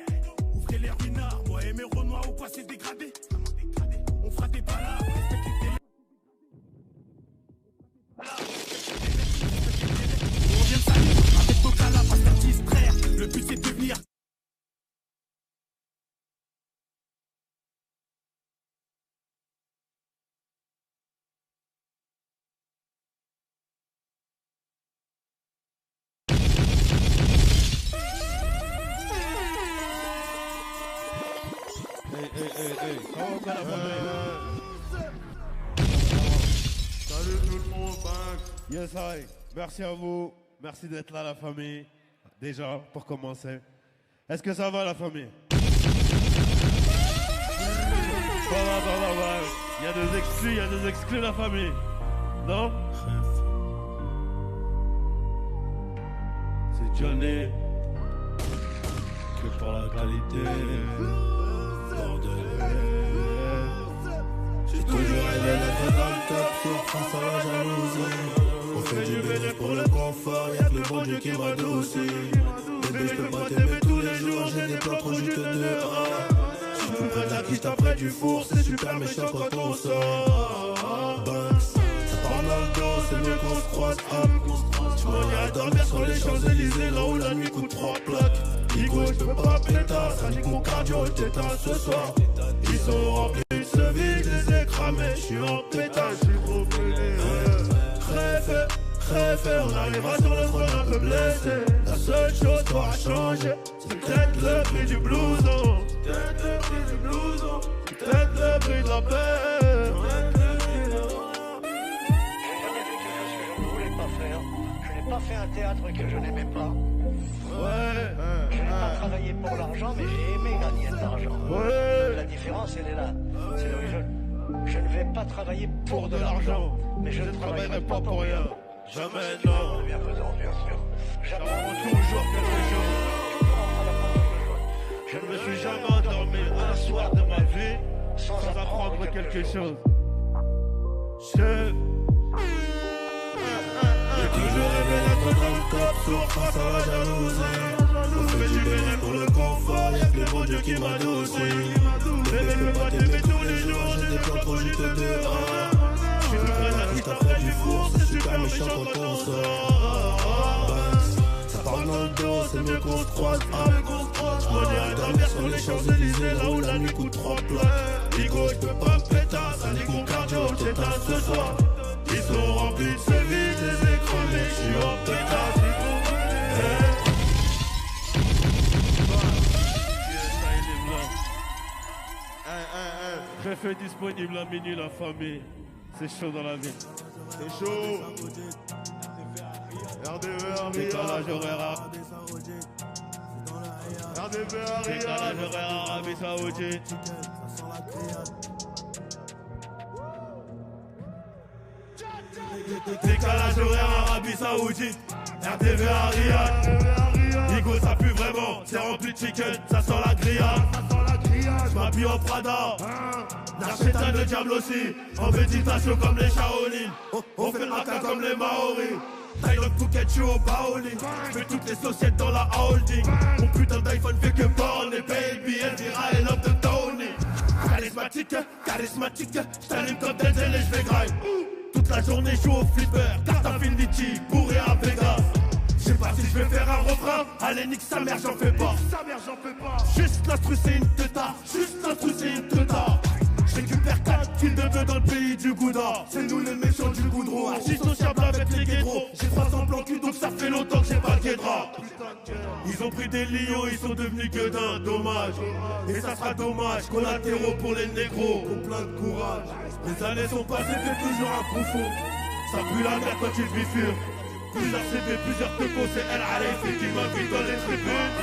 rideaux. Ouvrez les ruinards, moi et mes renois au passé dégradé. On fera des balades, respecte les délais. On vient de salir avec Tokala, pas se faire distraire. Le but c'est de devenir. Salut tout le monde, Banks. Yes, hi. Merci à vous. Merci d'être là, la famille. Déjà, pour commencer. Est-ce que ça va, la famille? Ça va. Il y a des exclus, la famille. Non? C'est Johnny. Que pour la qualité. J'ai toujours rêvé d'être dans le top sur face à la jalousie. On fait du bénéfice pour le confort, y'a que le bon Dieu qui m'adoucit. Bébé, je peux pas t'aimer tous les jours, j'ai des plans trop juste dehors. Je suis tout près de la quiche, après du four, c'est super méchant quand on sort. Banks, ça part dans le dos, c'est mieux qu'on se croise. Tu m'en iras dormir sur les Champs-Élysées, là où la nuit coûte 3 plaques. Igo, je peux pas péter, ça nique mon cardio, je t'éteins ce soir. Ils sont remplis, ce vide, je les ai cramés, je suis en pétage, je suis trop crève, on arrivera sur le trône un peu blessé. La seule chose qui aura changé, c'est peut-être le prix du blouson. Peut-être le prix du blouson, peut-être le prix de la paix. Je n'ai pas fait un théâtre que je n'aimais pas. Ouais. Je n'ai pas travaillé pour l'argent, mais j'ai aimé gagner de l'argent. Ouais. La différence, elle est là. C'est là où je ne vais pas travailler pour de l'argent, mais je ne travaillerai pas pour rien. Jamais, non. Bienfaisant, bien sûr. J'apprends toujours quelque chose. Je ne me suis jamais endormi un soir de ma vie sans apprendre quelque chose. J'ai toujours rêvé d'être dans le top sur face à la jalousie. On fait du bénéfice pour le confort, y'a que le bon Dieu qui m'adoucit. Bébé, je peux pas t'aimer tous les jours, j'ai des plans trop juste dehors. Je suis tout près de la quiche, après du four, c'est super méchant quand on sort. Ça part dans le dos, c'est mieux qu'on se croise. Je m'en irai dormir sur les Champs-Élysées, là où la nuit coûte 3 plaques. Igo, je peux pas péter, ça nique mon cardio, je t'éteins ce soir. Ils sont remplis de ce vide, je les ai cramés, je suis en pétage. Préfet disponible à minuit, la famille. C'est chaud dans la vie. C'est chaud. RDV Décalage horaire. Décalage horaire Arabie Saoudite. Décalage horaire Arabie Saoudite. RDV à Riyad. Igo ça pue vraiment. C'est rempli de chicken, ça sent la grillade. Je m'habille en Prada. L'archétan de diable aussi. En méditation comme les Shaolin. On fait le haka comme les Maoris. Thaïlande, Phuket, je suis au bowling. Je fais toutes les sociétés dans la holding. Mon putain d'iPhone fait que borner. Baby, elle dira elle love de Tony. Charismatique, j't'allume comme Denzel et j'vais grind. Toute la journée je joue au flipper. Carte Infinity, bourré à Vegas. Je sais pas si je vais faire un refrain. Allez nique sa mère, j'en fais pas. Juste l'instru c'est une teta. Je récupère 4 kills de bœuf dans le pays du Gouda. C'est nous les méchants du goudron. Archi sociable avec les guédros. J'ai 300 plans cul donc ça fait longtemps que j'ai pas le guédra. Ils ont pris des lions, ils sont devenus que d'un dommage. Et ça sera dommage, collatéraux pour les négros. Pour plein de courage. Les années sont passées, t'es toujours un profond. Ça pue la merde quand tu te bifures. Plusieurs CV, plusieurs tecos, c'est El Arefi qui m'invite dans les tribunes.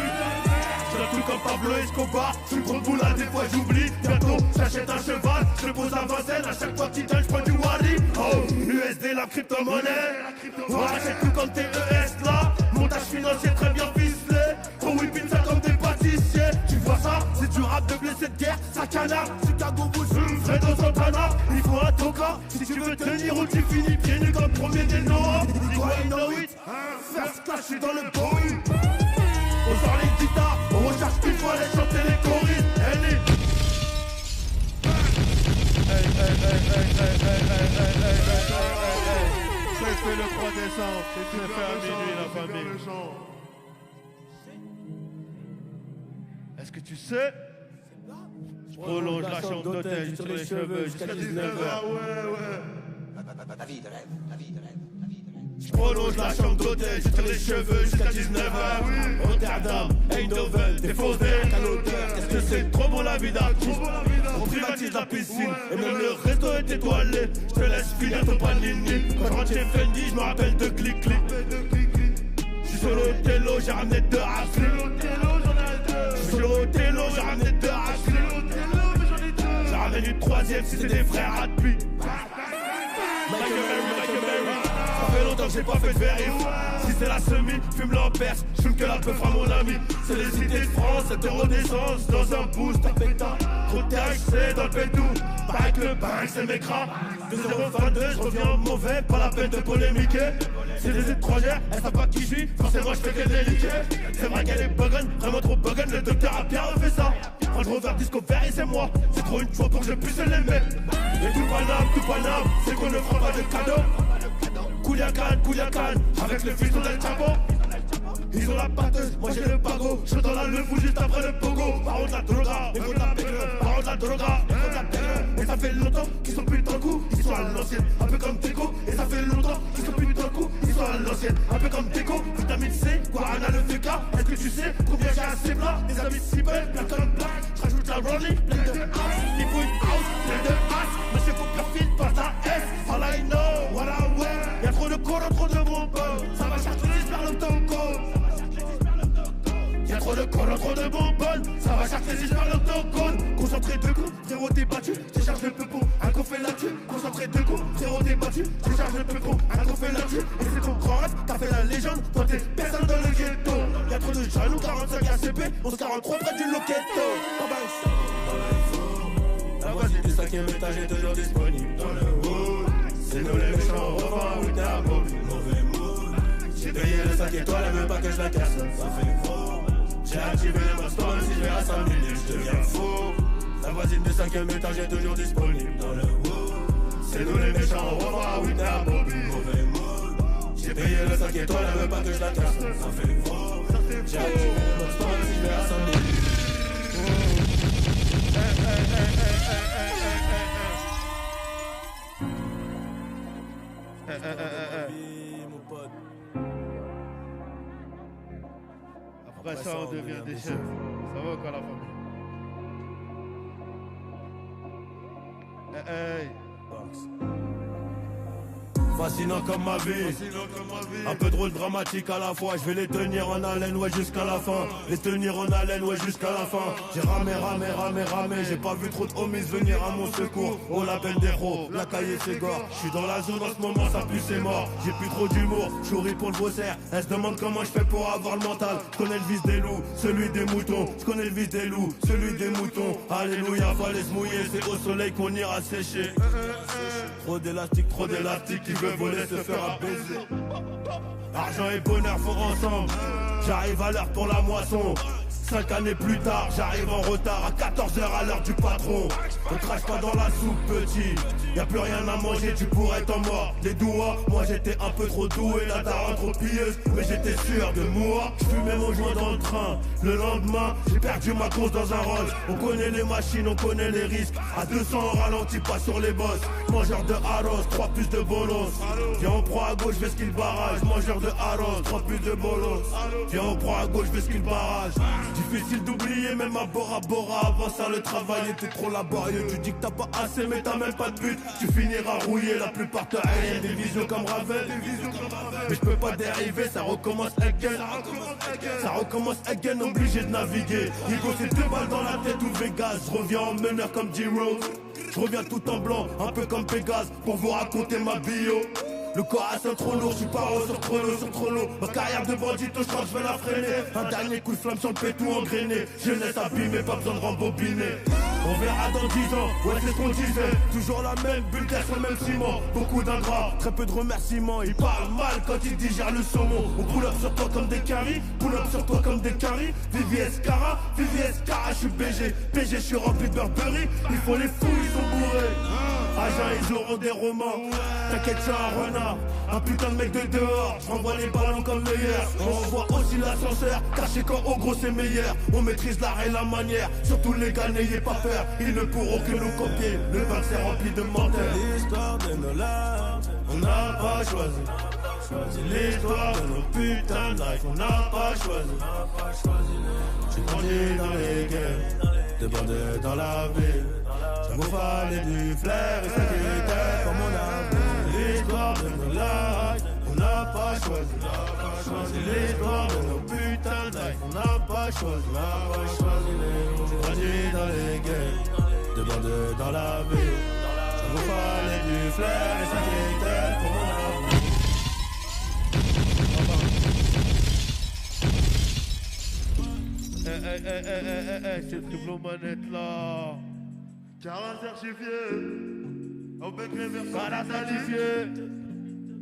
Je tout comme Pablo Escobar. Je suis gros boule à des fois j'oublie. Bientôt j'achète un cheval. Je le pose à Vincennes. À chaque fois qu'il donne je prends du Wally. Oh, USD la crypto-monnaie. On rachète tout comme TES là. Montage financier très bien ficelé. On whippine ça comme des pâtissiers. Tu vois ça, c'est du rap de blessé de guerre. Ça canard, Chicago Bulls, Fredo Santana. Il faut un toka si tu veux tenir ou tu finis pieds nus comme premier des Noah. Dis quoi, you know it. First class, je suis dans le Boeing. On sort les guitares, on recherche fait le 3 décembre. Je l'ai fait à minuit, la famille. Est-ce que tu sais? Je prolonge la chambre d'hôtel, je tire les cheveux jusqu'à 19h. Ah ouais. Ta vie de rêve, ta vie de rêve. Je prolonge la chambre d'hôtel, je tire les cheveux jusqu'à 19h. Rotterdam, Eindhoven, des fausses derrière qu'à l'auteur. Est-ce que c'est trop bon la vie d'actrice? On privatise la piscine et même le resto est étoilé. Je te laisse finir ton panini. Quand je rentre chez Fendi, je me rappelle de clic-clic. Je suis sur l'Othello, j'ai ramené 2 Ashley. Je suis sur l'Othello, j'ai ramené 2 Ashley. J'ai ramené une 3ème si c'est des frères à depuis. Michael Mary. Ça fait longtemps que j'ai pas fait de vérif. Si c'est la semi, fume-la en perse. J'fume que la peu fera mon ami. C'est les idées de France, 7 € d'essence dans un boost. Pétain, trop de THC dans le pétou. Pareil que le pain, c'est mes cras. 2,22€, je reviens mauvais, pas la peine de polémiquer. C'est des étrangères, elles savent pas qui je suis. Forcément, je fais que déliquer. C'est vrai qu'elle est bugun, vraiment trop bugun. Le docteur a bien refait ça. Quand je reviens disco vert et c'est moi. C'est trop une fois pour que je puisse l'aimer. Et tout paname, c'est qu'on ne fera pas de cadeau. Kouliakan, avec le fiston del Chapo. Ils ont la batteuse, moi j'ai le pago. Je suis dans la levou juste après le pogo. Baron de la droga, écho de la pègre. Baron de la droga, écho de la pègre. Et ça fait longtemps qu'ils sont plus dans le coup. Ils sont à l'ancienne, un peu comme Déco. Et ça fait longtemps qu'ils sont plus dans le coup. Ils sont à l'ancienne, un peu comme Déco. Vitamine C, Guarana le VK. Est-ce que tu sais combien j'ai à ces plats? Des amis si belles, plein comme black. J'rajoute la rolling, plein de house. Il faut une house, plein de as. Monsieur Copperfield passe à S. All I know, what I wear. Y'a trop de cours, trop de bonbons. Ça va chercher vers le tonko. Y'a trop de cours, trop de bonbons. Ça va chercher vers le tonko. Concentré de coups, frérot débattu. Je charge le peupon, un qu'on fait là-dessus. Concentré de coups, frérot débattu. Je charge le peupon, un qu'on fait là-dessus. Et c'est ton grand rêve, t'as fait la légende. Toi t'es personne dans le ghetto. Y'a trop de jaloux, 45 ACP. On se 43 près du loquetto. La voisine du 5ème étage est toujours disponible dans le hood. C'est nous les méchants, au revoir, oui, t'es un mauvais mood. J'ai payé le 5 étoiles, elle veut pas que je la casse, ça fait gros. J'ai activé le master, même si je vais à 5 minutes, je deviens fou. La voisine du 5ème étage est toujours disponible dans le hood. C'est nous les méchants, au revoir, oui, t'es un mauvais mood. J'ai payé le 5 étoiles, elle veut pas que je la casse, ça fait gros. J'ai activé le master, même si je vais à 5 minutes. Après ça on devient des chefs. Ça va quoi la famille? Hey. Fascinant comme ma vie, un peu drôle, dramatique à la fois. Je vais les tenir en haleine, ouais, jusqu'à la fin. Les tenir en haleine, ouais, jusqu'à la fin. J'ai ramé, j'ai pas vu trop de homies venir à mon secours. Oh, l'appel des héros, la cahier c'est gore. Je suis dans la zone en ce moment, ça pue, c'est mort. J'ai plus trop d'humour, j'ouris pour le brosser. Elle se demande comment je fais pour avoir le mental. Je connais le vice des loups, celui des moutons. Je connais le vice des loups, celui des moutons. Alléluia, fallait se mouiller, c'est au soleil qu'on ira sécher. Trop d'élastique, qui veut voler se fera baiser. Argent et bonheur font ensemble. J'arrive à l'heure pour la moisson. 5 années plus tard, j'arrive en retard à 14h à l'heure du patron. Ne crache pas dans la soupe, petit. Y'a plus rien à manger, tu pourrais t'en mordre les doigts. Moi j'étais un peu trop doué, la daronne trop pilleuse, mais j'étais sûr de moi. J'fumais mon joint dans le train. Le lendemain, j'ai perdu ma course dans un Rolls. On connaît les machines, on connaît les risques. À 200 on ralentit pas sur les bosses. Mangeur de Harros, 3 plus de bolos. Viens on prend à gauche, vais-ce qu'il barrage. Mangeur de Harros, 3 plus de bolos. Viens on prend à gauche, vais-ce qu'il barrage. Difficile d'oublier même à Bora Bora. Avant ça le travail était trop laborieux. Tu dis que t'as pas assez mais t'as même pas de but. Tu finiras rouillé, la plupart te haïssent. Des visions comme Ravel. Mais je peux pas dériver, ça recommence again. Ça recommence again, obligé de naviguer. Nico c'est 2 balles dans la tête ou Vegas. Je reviens en meneur comme G-Rose. Je reviens tout en blanc, un peu comme Pégase. Pour vous raconter ma bio. Le corps assez trop lourd, j'suis pas haut sur trop lourd. Ma carrière de bandito, j'crois que j'vais la freiner. Un dernier coup de flamme sur le pétou engrainé. Jeunesse abîmée, pas besoin de rembobiner. On verra dans 10 ans, ouais c'est ce qu'on disait. Toujours la même bulle, sur le même ciment. Beaucoup d'ingrats, très peu de remerciements. Ils parlent mal quand ils digèrent le saumon. On pull up sur toi comme des caries, pull up sur toi comme des caries. VVS Cara, j'suis BG. PG, j'suis rempli de Burberry. Il faut les fous, ils sont bourrés. Agents, ils auront des romans. T'inquiète, c'est un renard, un putain de mec de dehors. Je renvoie les ballons comme le hier. On renvoie aussi l'ascenseur, caché quand au gros c'est meilleur. On maîtrise l'art et la manière, surtout les gars n'ayez pas peur. Ils ne pourront que nous copier, le vin c'est rempli de menteurs. L'histoire de nos larmes, on n'a pas choisi. C'est l'histoire de nos putains de life, on n'a pas choisi. J'ai grandi dans les guerres, des bandits dans la ville. Ça vous fallait du flair et ça qui était comme on a vu. L'histoire de nos lives, on n'a pas choisi. C'est l'histoire de nos putains de life, on n'a pas choisi. J'ai grandi dans les guerres, des bandits dans la ville. Ça vous fallait du flair et ça qui était comme on a vu. C'est le double manette là. Cara certifié. Avec les verres Cara certifié.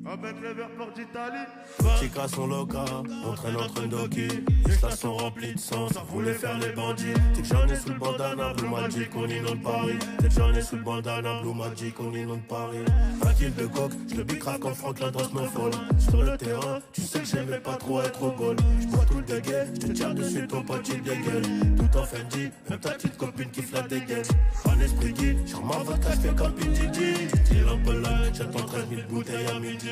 Avec les verres porte d'Italie. Chicas sont locales, on traîne entre Ndoki. Les classes sont remplies de sang, ça voulait faire les bandits. T'es que j'en ai sous le bandana, Blue Magic, on inonde Paris. T'es que j'en ai sous le bandana, Blue Magic, on inonde Paris. Un kill de coke, je le bicrave comme Franklin dans Snowfall. Sur le terrain, tu sais que j'aimais pas trop être au goal. J'bois tout le dégueu, j'te tire dessus, ton pote il dégueule. Tout en Fendi, même ta petite copine qui flatte des gueules. Un esprit guide, sur ma vodka, j'fais comme P.D.D. Style un peu là, j'attends 13 000 bouteilles à midi.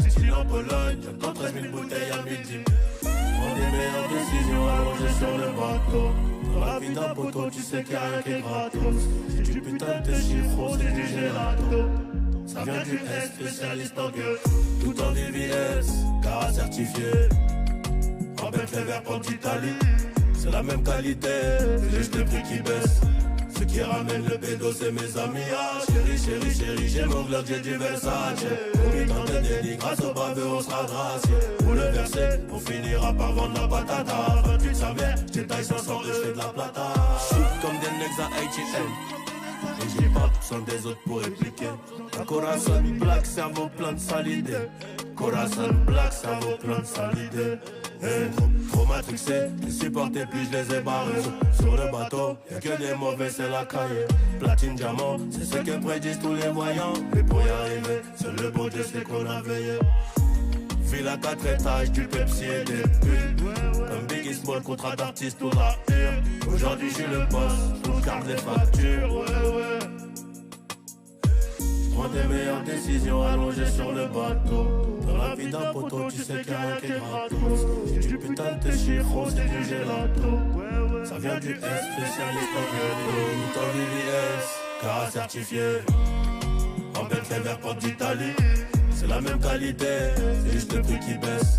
Style en Pologne, j'attends 13 000 bouteilles à midi. Prends des meilleures décisions allongées sur le bateau. Dans la vie d'un poteau, tu sais qu'il y a rien qui est gratos. C'est du putain de chiffres, c'est du gelato. Ça vient du S, spécialiste en gueule. Tout en DVS, cara certifié. Rappelle les verres pour d'Italie. C'est la même qualité, c'est juste le prix qui baisse. Ceux qui ramènent le bédo, c'est mes amis. Ah, chérie, chérie, chérie, j'ai mon Glock, j'ai du Versace. Au mi-temps de délit, grâce au baveux, on sera gracié. Pour le verser, on finira par vendre la patata. 28 sa mère, j'étaille 500 je fais de la plata. Shoot comme des necks à ATM. Et j'ai pas besoin des autres pour répliquer. Un Corazon black, cerveau plein de sales idées. Corazon black, cerveau plein de sales idées. Trop matrixé, les supporter plus je les ai barrés. Sur le bateau, y'a que des mauvais, c'est la cahier. Platine, diamant, c'est ce que prédisent tous les voyants. Mais pour y arriver, c'est le beau Dieu, c'est qu'on a veillé. Ville à 4 étages, du Pepsi et des pulls. Comme Biggie Small, contrat d'artiste pour la hire. Aujourd'hui j'suis le boss, je garde les factures. Prends tes meilleures décisions allongées sur le bateau. Dans la vie d'un poteau, tu sais qu'il y a rien qui est gratos. C'est du putain de chiffres, c'est du gelato. Ça vient du S, spécialiste en gâteau. Tout en VVS, cara certifié. En bête les verres porte d'Italie. C'est la même qualité, c'est juste le prix qui baisse.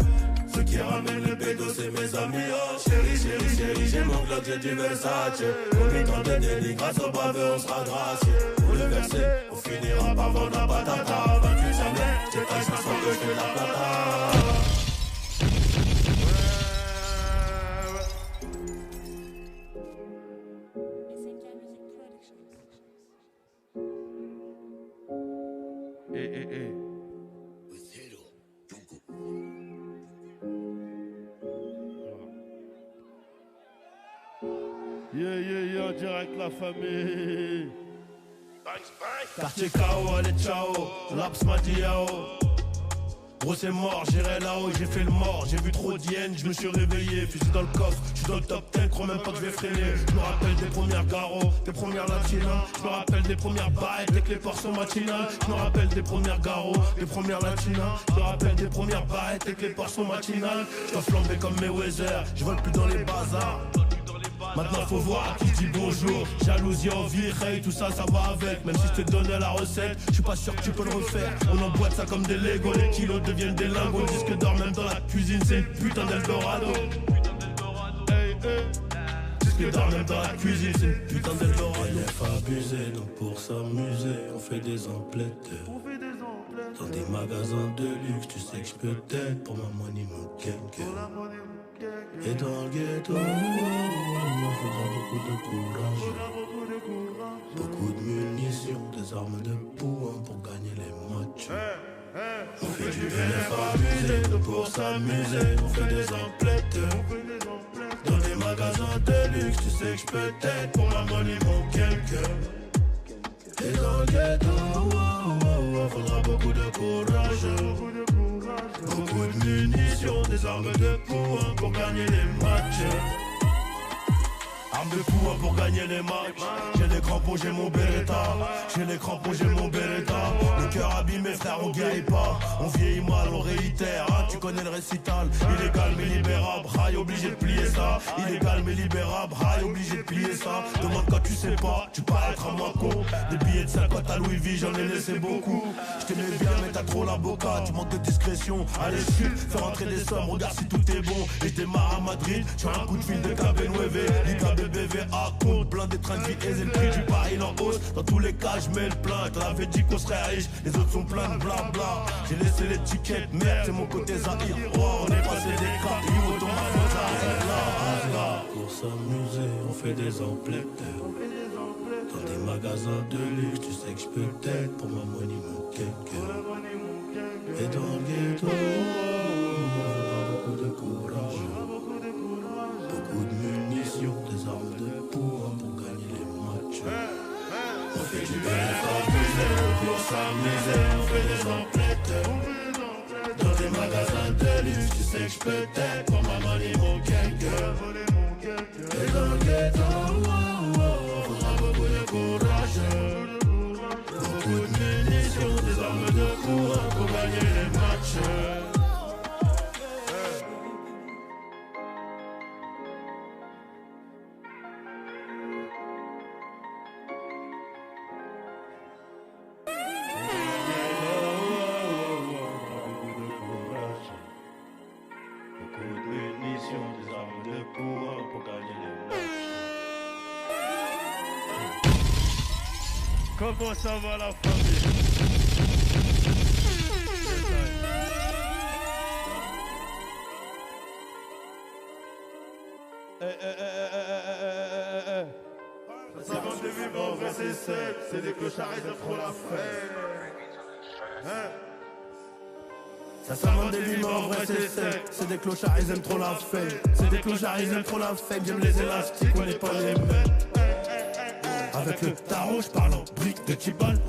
Ceux qui ramènent le bédo, c'est mes amis. Oh chérie, chérie, chérie, j'ai mon Glock, j'ai du Versace. Au mi-temps de délit, grâce au baveux, on sera gracié. Pour le verser, on finira par vendre la patata. 28 sa mère, j'ai taille 500 que je fais la plata. Yeah, direct la famille. Quartier KO, allez ciao. Laps m'a dit yao. Gros c'est mort, j'irai là-haut, j'ai fait le mort. J'ai vu trop d'hyènes, je me suis réveillé. Fusil dans le coffre, je suis dans le top 10, crois même pas que je vais freiner. Je me rappelle des premières garros, des premières latinas. Je me rappelle des premières baillettes avec les portions matinales. Je me rappelle des premières garros, des premières latinas. Je me rappelle des premières baillettes avec les portions matinales. Je dois flamber comme mes Weezer, je vole plus dans les bazars. Maintenant faut voir à qui je dis bonjour. Jalousie, envie, hey, tout ça, ça va avec. Même si je te donnais la recette, je suis pas sûr que tu peux le refaire. On emboîte ça comme des Legos, les kilos deviennent des lingots. Le disque d'or même dans la cuisine, c'est une putain d'Eldorado. Hey, hey. Disque d'or même dans la cuisine, c'est une putain d'Eldorado. Il faut abuser, donc pour s'amuser, on fait des emplettes. Dans des magasins de luxe, tu sais que je peux t'aider pour ma money, mon cake. Et dans le ghetto, il faudra beaucoup de courage. Beaucoup de munitions, des armes de poing pour gagner les matchs. On fait du bénéfice amusé, pour s'amuser, on fait des emplettes. Dans des magasins de luxe, tu sais que que je peux t'être pour la money mon quelqu'un. Et dans le ghetto, faudra beaucoup de courage. Beaucoup de munitions, des armes de poing pour gagner les matchs. Arme de poing pour gagner les matchs. J'ai les crampons, j'ai mon Beretta. J'ai les crampons, j'ai mon Beretta. Le cœur abîmé, frère, on guérit pas. On vieillit mal, on réitère, hein. Tu connais le récital. Illégal mais libérable, rail obligé de plier ça. Illégal mais libérable, rail obligé de plier ça. Demande quand tu sais pas, tu peux être à moi con. Des billets de 50 à Louis V, j'en ai laissé beaucoup. Je t'aimais bien mais t'as trop la boca. Tu manques de discrétion, allez chute, fais rentrer des sommes, regarde si tout est bon. Et je démarre à Madrid, j'ai un coup de fil de KB9. BVA compte, plein des trains de vie aisés, le prix du baril en hausse. Dans tous les cas, je mets le plein. T'en avais dit qu'on serait riche, les autres sont pleins de blabla. J'ai laissé l'étiquette, merde, c'est mon côté Zahir. Oh, on est passé des cartes, you autour là. Pour s'amuser, on fait des emplettes. Dans des magasins de luxe, tu sais que je peux t'être pour ma money, mon quelqu'un. Et dans le ghetto, on aura beaucoup de courage. Beaucoup de munitions, des armes de poing pour gagner les matchs. On fait du pour s'amuser, on fait des emplettes. Dans des magasins de luxe, tu sais que je peux t'être pour ma money, mon quelqu'un. Et dans le ghetto, on faudra beaucoup de courage. Beaucoup de munitions, des armes de poing pour gagner les matchs. Comment ça va la famille? Ça s'invente des vivants, vrai c'est sec. C'est des clochards, ils ont trop la fête. Ça s'invente des vivants, vrai c'est sec. C'est des clochards, ils aiment trop la fête. C'est des clochards, ils aiment trop la fête. J'aime les élastiques, on n'est pas les mêmes. Avec le tarot, je parle en briques de Tibal.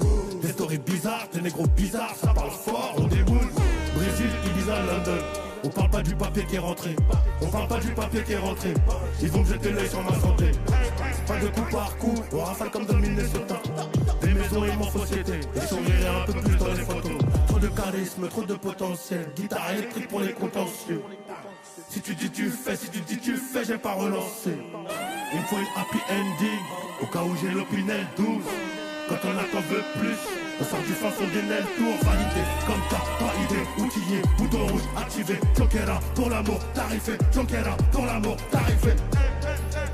Des stories bizarres, des négros bizarres, ça parle fort, on déboule. Brésil, Ibiza, London. On parle pas du papier qui est rentré. On parle pas du papier qui est rentré. Ils vont me jeter l'œil sur ma santé. Pas de coup par coup, on rafale comme dans le Minnesota. Des maisons et mon société. Et sourire un peu plus dans les photos. Trop de charisme, trop de potentiel. Guitare électrique pour les contentieux. Si tu dis tu fais, si tu dis tu fais, j'ai pas relancé. Il me faut une happy ending, au cas où j'ai l'opinel 12. Quand on attend veut plus, on sort du fin fond des nels pour valider. Comme t'as pas idée, outillé, bouton rouge activé. Jokera pour l'amour, tarifé. Jokera pour l'amour, tarifé.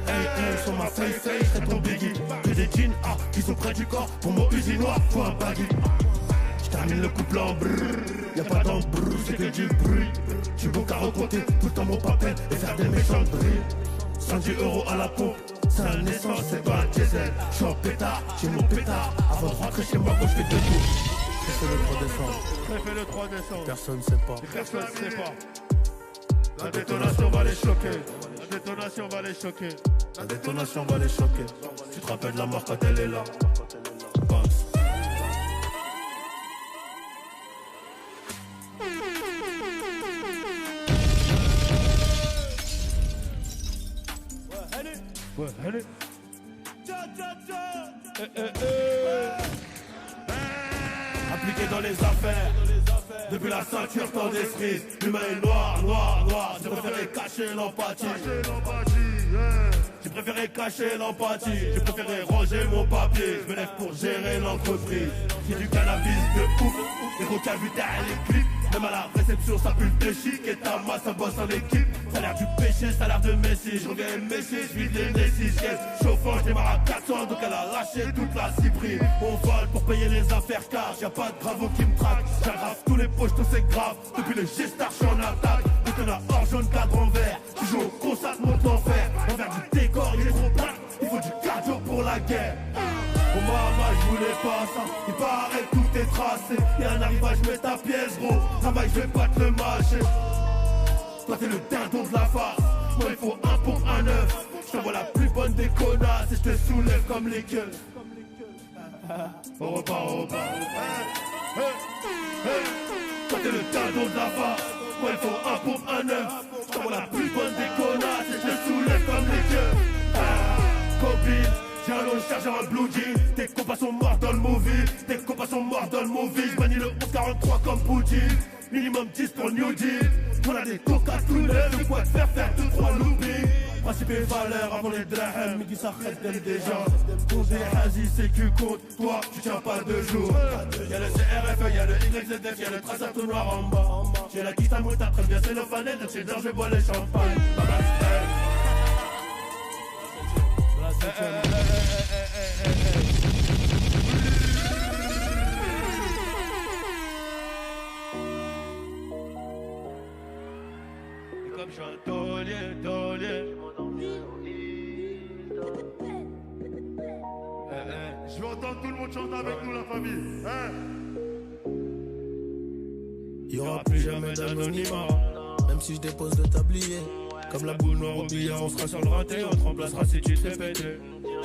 Hey, hey, sur ma face, c'est ton biggie. Que des jeans, ah, qui sont près du corps. Pour mon usinoir, faut un baggy. J'termine le couple en brrr. Y'a pas d'embrouille, c'est que du bruit. J'suis bon qu'à recompter tout le temps mon papel et faire des méchants drills. 110 € à la pompe, c'est un essence, c'est pas un diesel. J'suis en pétard, j'ai mon pétard. Avant de rentrer chez moi quand j'fais 2 tours. Préfet le 3 décembre. Préfet le 3 décembre. Personne sait pas. Personne sait pas. La détonation va les choquer. La détonation va les choquer. La détonation va les choquer. Tu te rappelles la mort quand elle est là. Bounce. Ouais, allez. Appliqué dans les affaires. Depuis la ceinture, tant d'esprit. L'humain est noir, noir, noir. J'ai préféré cacher l'empathie. J'ai préféré cacher l'empathie. J'ai préféré ranger mon papier. Je me lève pour gérer l'entreprise. J'ai du cannabis de ouf. Des gros cas vu derrière les clips. Même à la réception, ça pue le chic. Et ta masse, ça bosse en équipe. Ça a l'air du péché, ça a l'air de Messi. Je reviens Messi, je vide les Messi. Chauffant, je démarre à 400. Donc elle a lâché toute la cyprine. On vole pour payer les affaires car y'a pas de bravo qui me traque. J'aggrave tous les poches, tout c'est grave. Depuis le G-Star, j'suis en attaque. Dès qu'on a hors jaune, cadre vert. Tu joues au concert, monte l'enfer. L'envers du décor, il est trop plat. Il faut du cardio pour la guerre. Oh maman, je voulais pas ça. Il paraît que tout est tracé. Y'a un arrivage, je mets ta pièce, gros. Travail, je vais pas te le mâcher. Toi, t'es le dindon de la face. Moi, il faut un pour un œuf. Je t'envoie la plus bonne déco je te soulève comme les gueules. On repart, on repart. Toi t'es le cadeau de la face. Moi il faut un pompe, un œuf. J't'envoie la plus bonne des connasses et je te soulève comme les gueules. Copine, j'ai un long chargeur en blue jean. Tes copains sont morts dans le movie. Tes copains sont morts dans le movie. J'manie le 1143 comme Poutine. Minimum 10 pour le New Deal. On a des coca tout neufs. De quoi te faire 2-3 loopings. Principe et valeur avant les drahams. Midi ça reste déjà. Ton déhazi c'est que compte. Toi tu tiens pas 2 jours. Y'a le CRF, y'a le YZF, y'a le traçage tout noir en bas. J'ai la quitte à moutarde, très bien c'est le fanet. Donc chez je bois les champagnes. Et comme je suis un taulier. Je veux entendre tout le monde chanter avec nous, la famille. Y'aura plus jamais d'anonymat. Même si je dépose le tablier. Comme la boule noire au billard, on sera sur le raté. On te remplacera si tu te fais péter.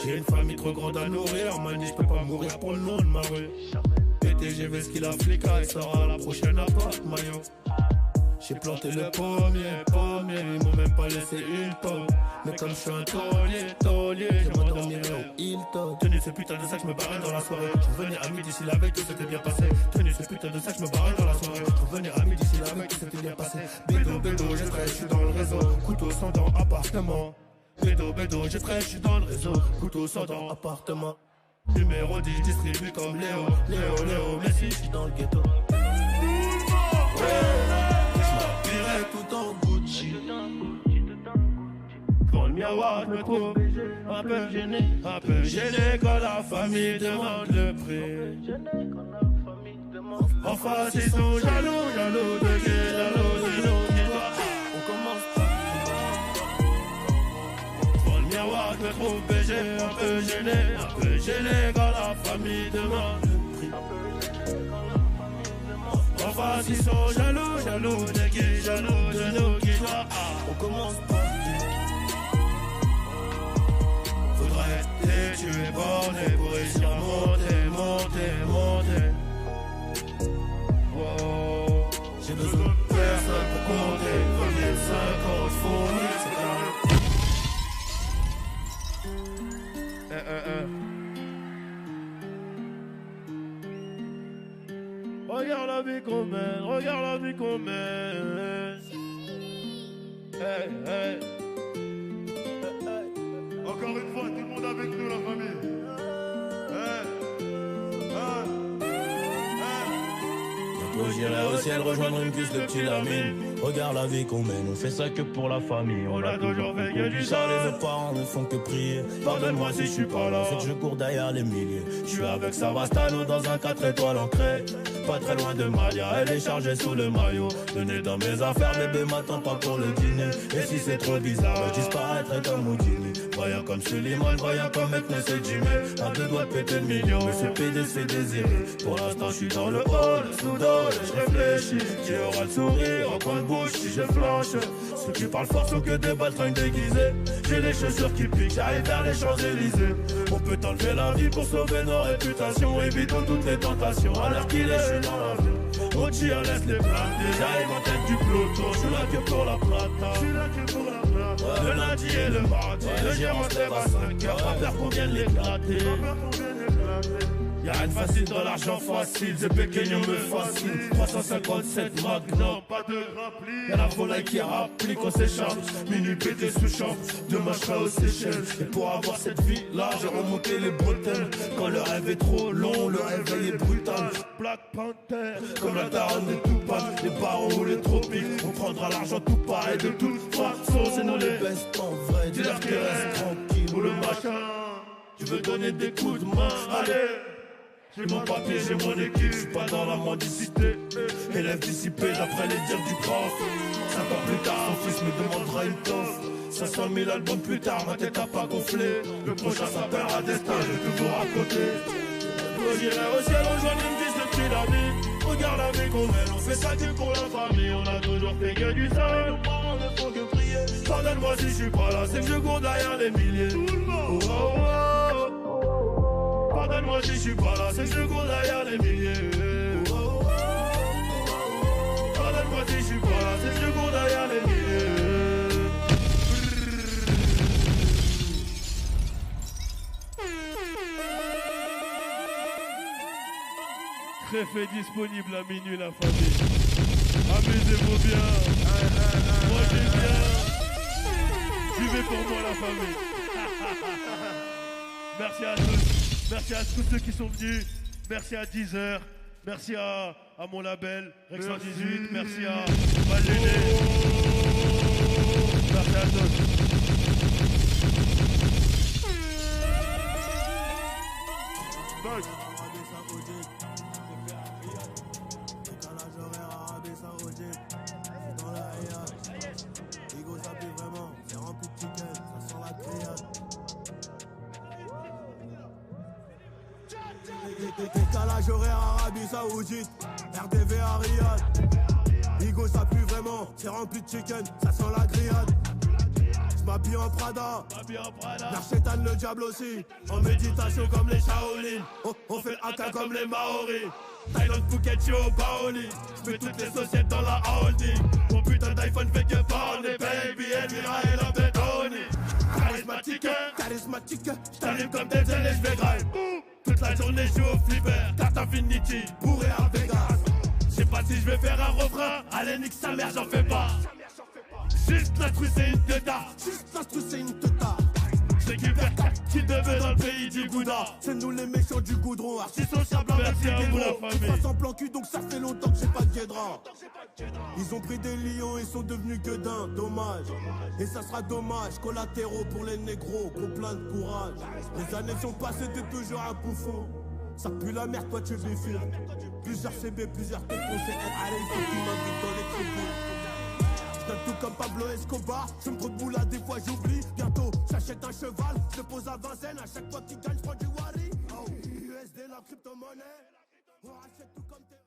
J'ai une famille trop grande à nourrir. M'a dit je peux pas mourir pour le nom de ma rue. PTGV ce qu'il a fliqué. Il sera la prochaine à porte maillot. J'ai planté le pommier, ils m'ont même pas laissé une pomme. Mais comme je suis un taulier, je m'endormirai au Hilton. Tenu ce putain de sac, je me barrais dans la soirée. Je revenais à midi si la veille tout s'était bien passé. Tenu ce putain de sac, je me barrais dans la soirée. Je revenais à midi si la veille tout s'était bien passé. Bédo, j'ai frais, je suis dans le réseau. Couteau sans dents, appartement. Bédo, j'ai frais, je suis dans le réseau. Couteau sans dents, appartement. Numéro 10, distribué comme Léo, Messi, je suis dans le ghetto. Tout en Gucci. Quand le miroir me trouve un peu gêné quand la famille demande le prix. En face ils sont jaloux de qui, jaloux de nous qui doit. On commence pas. Quand le miroir me trouve un peu gêné quand la famille demande le prix. En face ils sont jaloux de qui, jaloux de nous qui doit. On commence pas. Faudrait les tuer bornés pour réussir à monter. Wow. J'ai besoin de personne pour compter. 2050 fournis, Regarde la vie qu'on mène, Hey. Encore une fois, tout le monde avec nous, la famille. J'irai au ciel rejoindre une puce de petit Lamine. Regarde la vie qu'on mène, on fait ça que pour la famille. On a toujours fait que du sale. sale. Les parents ne font que prier. Pardonne-moi si je suis pas là. C'est que je cours derrière les milliers. Je suis avec Savastano dans un 4 étoiles ancré. Pas très loin de Malia, elle est chargée sous le maillot. Le nez dans mes affaires, bébé m'attend pas pour le dîner. Et si c'est trop bizarre, je disparaîtrai comme Houdini. Voyant comme Suleiman, voyant comme Eknes et Jimmy. À 2 doigts de péter le million, mais ce PD se fait désirer. Pour l'instant je suis dans le hall, sous dos, je réfléchis. Qui aura le sourire en coin de bouche si je flanche. Ceux qui parlent fort sont que des baltringues déguisés. J'ai les chaussures qui piquent, j'arrive vers les Champs-Élysées. On peut enlever la vie pour sauver nos réputations. Évitons toutes les tentations, à l'heure qu'il est, je suis dans l'avion. Au tir, laisse les planter, j'arrive en tête du peloton. Je suis là que pour la plata. Le lundi et le mardi, le gérant se lève à 5h. Pas peur qu'on vienne l'éclater. Y'a rien de facile dans l'argent facile, c'est Pequeño me fascine. 357 Magnum, pas de rempli. Y'a la volaille qui rapplique, on s'écharpe. Minuit pété sous champ, demain je serai aux Seychelles. Et pour avoir cette vie là, j'ai remonté les bretelles. Quand le rêve est trop long, le réveil est brutal. Black Panther, comme la daronne de Tupac. Les barreaux ou les tropiques, on prendra l'argent tout pareil. De toute façon, c'est nous les bestes en vrai. Dis-leur qu'ils restent tranquilles, ou le machin. Tu veux donner des coups de main, allez. J'ai mon papier, j'ai mon équipe, j'suis pas dans la mendicité. Élève dissipé d'après les dires du prof. 5 ans plus tard, son fils me demandera une toffe. 500 000 albums plus tard, ma tête a pas gonflé. Le prochain s'appellera Destin, je vais tout vous raconter. J'irai au ciel rejoindre une vis de pyramide. Regarde la vie qu'on mène, on fait ça que pour la famille. On a toujours fait que du sale, nos parents ne font que prier. Pardonne-moi si je suis pas là, c'est que je cours derrière les milliers. Tout le monde. Pardonne-moi si je suis pas là, c'est que je cours derrière les milliers. Pardonne-moi si je suis pas là, c'est que je cours derrière les milliers. Crève est disponible à minuit la famille. Amusez-vous bien. Moi j'aime bien. Suivez pour moi la famille. Merci à tous. Merci à tous ceux qui sont venus. Merci à 10h. Merci à mon label Rex 118. Merci à Malléné. Merci à tous. Bye. Décalage horaire Arabie Saoudite, RDV à Riyad. Igo ça pue vraiment, c'est rempli de chicken, ça sent la grillade. J'm'habille en Prada, Narchetan le diable aussi. En méditation comme les Shaolin, on fait le haka comme les Maoris. Thaïlande, Phuket, Chio, Baoli. J'mets toutes les sociétés dans la holding. Mon putain d'iPhone fait que parler, baby, Elvira et la bétoni. Charismatique, j't'allume comme des ailes et j'vais grind. Toute la journée je joue au flipper, carte Infinity, bourré à Vegas. J'sais pas si j'vais faire un refrain, allez nique sa mère j'en fais pas. Juste l'instru c'est une teta, juste l'instru c'est une teta. J'récupère 4 kills de bœuf dans le pays du Gouda. C'est nous les méchants du goudron, artistes sociables avec des guédros. Tu passes en plan cul donc ça fait longtemps que j'ai pas de guédra. Ils ont pris des lions et sont devenus gueudins, dommage. Et ça sera dommage, collatéraux pour les négros, gros plein de courage. Les années sont passées, t'es toujours un bouffon. Ça pue la merde, toi tu bifures. Plusieurs CB, plusieurs têtes conseillers. Allez, il faut qu'ils m'invitent dans les tribunes. J'donne tout comme Pablo Escobar. Je me trop de boule à des fois j'oublie. Bientôt j'achète un cheval, je pose à Vincennes. À chaque fois qu'il gagne, je prends du Wari. Oh, USD, la crypto-monnaie. On rachète tout comme tes